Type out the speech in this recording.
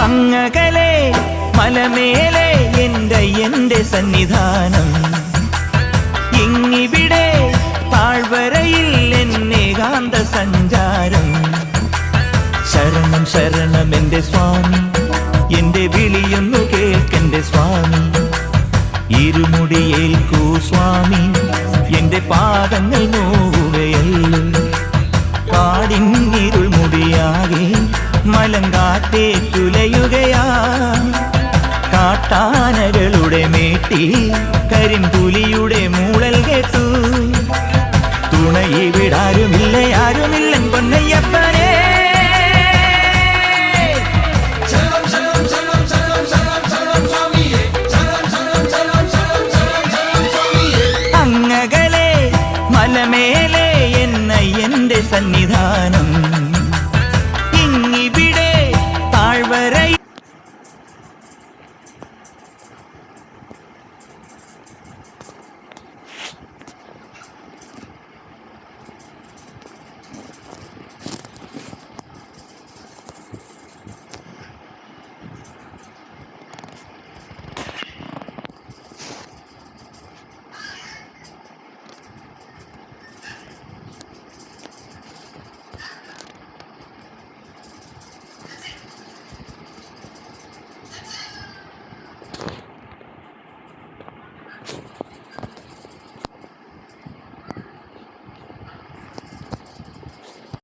അങ്ങകലെ മലമേലെ എൻ്റെ സന്നിധാനം, ഇങ്ങിവിടെ താഴ്വരയിൽ എന്നേകാന്ത സഞ്ചാരം. ശരണം ശരണം എൻ്റെ സ്വാമി, എൻ്റെ വിളിയൊന്നു കേൾക്കെൻ്റെ സ്വാമി. ഇരുമുടിയേൽക്കൂ സ്വാമി, എൻ്റെ പാദങ്ങൾ നോവുകയല്ലോ. കാടിന്നിരുൾ മുടിയാകെ മലങ്കാറ്റേറ്റുലയുകയാ. കാട്ടാനകളുടെ മേട്ടി കരിമ്പുലിയുടെ മൂളൽ കേട്ടു. തുണയിവിടാരുമില്ല ആരുമില്ലൻ പൊന്നയ്യപ്പനേ. അങ്ങകലെ മലമേലെ എൻ്റെ സന്നിധാനം,